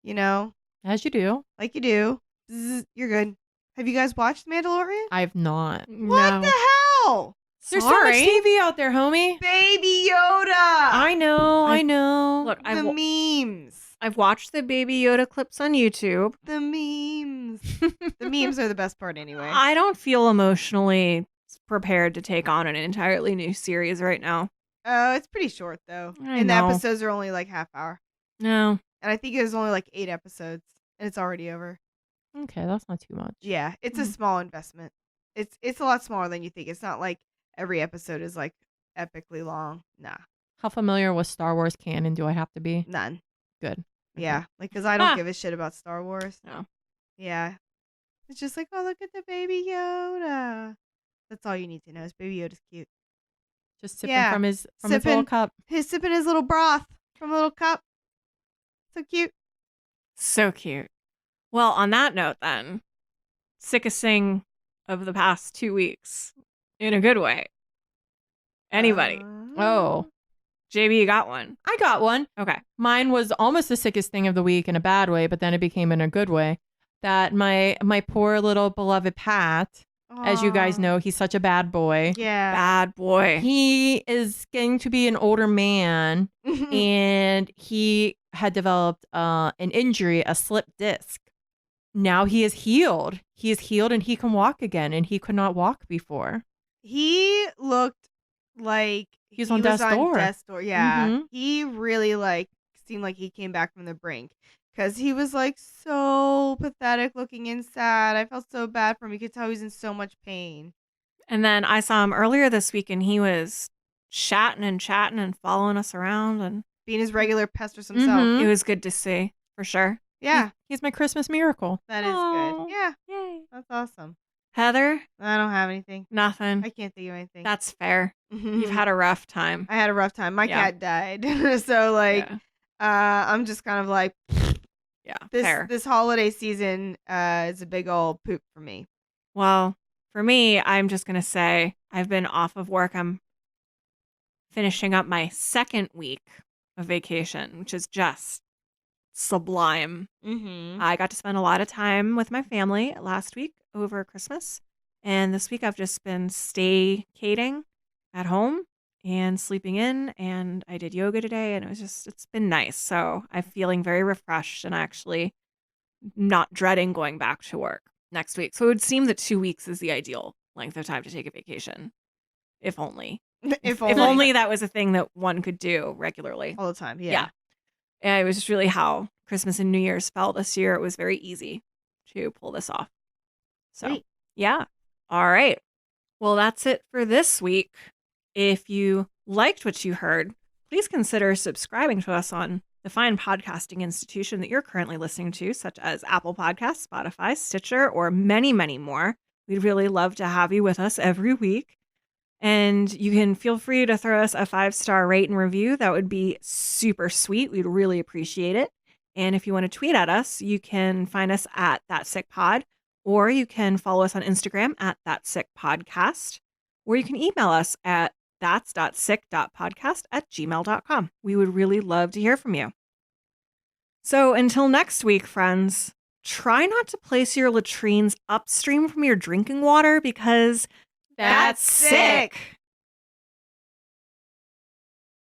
As you do. Like you do. Zzz, you're good. Have you guys watched The Mandalorian? I've not. What the hell? There's so much Sorry. TV out there, homie. Baby Yoda. I know. Look, The memes. I've watched the Baby Yoda clips on YouTube. The memes. The memes are the best part anyway. I don't feel emotionally prepared to take on an entirely new series right now. Oh, it's pretty short though. I And the know. episodes are only like half hour. No. And I think it was only like 8 episodes. And it's already over. Okay, that's not too much. Yeah. It's a small investment. It's a lot smaller than you think. It's not like every episode is like epically long. Nah. How familiar with Star Wars canon do I have to be? None. Good. Yeah. Like, because I don't give a shit about Star Wars. No. Yeah. It's just like, oh, look at the Baby Yoda. That's all you need to know is Baby Yoda's cute. Just sipping Yeah, from his little sipping. cup. He's sipping his little broth from a little cup. So cute. So cute. Well, on that note then, sickest thing of the past 2 weeks. In a good way. Anybody? Oh. JB, you got one. I got one. Okay. Mine was almost the sickest thing of the week in a bad way, but then it became in a good way. That my poor little beloved Pat, as you guys know, he's such a bad boy. Yeah. Bad boy. He is getting to be an older man, and he had developed an injury, a slipped disc. Now he is healed. He is healed and he can walk again, and he could not walk before. He looked like He was on death's door. Death's door. Yeah. Mhm. He really seemed like he came back from the brink. Because he was so pathetic looking and sad. I felt so bad for him. You could tell he was in so much pain. And then I saw him earlier this week, and he was chatting and following us around, and being his regular pesters himself. Mhm. it was good to see, for sure. Yeah. He's my Christmas miracle. That is good. Yeah. Yay. That's awesome. Heather? I don't have anything. Nothing. I can't think of anything. That's fair. You've had a rough time. I had a rough time. My Yeah. cat died. So Yeah. I'm just kind of Yeah, fair. this holiday season is a big old poop for me. Well, for me, I'm just going to say I've been off of work. I'm finishing up my second week of vacation, which is just sublime. Mm-hmm. I got to spend a lot of time with my family last week over Christmas. And this week I've just been staycating at home and sleeping in. And I did yoga today, and it's been nice. So I'm feeling very refreshed and actually not dreading going back to work next week. So it would seem that 2 weeks is the ideal length of time to take a vacation. If only. If If only that was a thing that one could do regularly. all the time. Yeah. Yeah. And it was just really how Christmas and New Year's fell this year. It was very easy to pull this off. So, Sweet. yeah. All right. Well, that's it for this week. If you liked what you heard, please consider subscribing to us on the fine podcasting institution that you're currently listening to, such as Apple Podcasts, Spotify, Stitcher, or many, many more. We'd really love to have you with us every week. And you can feel free to throw us a 5-star rate and review. That would be super sweet. We'd really appreciate it. And if you want to tweet at us, you can find us at That Sick Pod, or you can follow us on Instagram at That Sick Podcast, or you can email us at thats.sick.podcast@gmail.com. We would really love to hear from you. So until next week, friends, try not to place your latrines upstream from your drinking water because That's sick.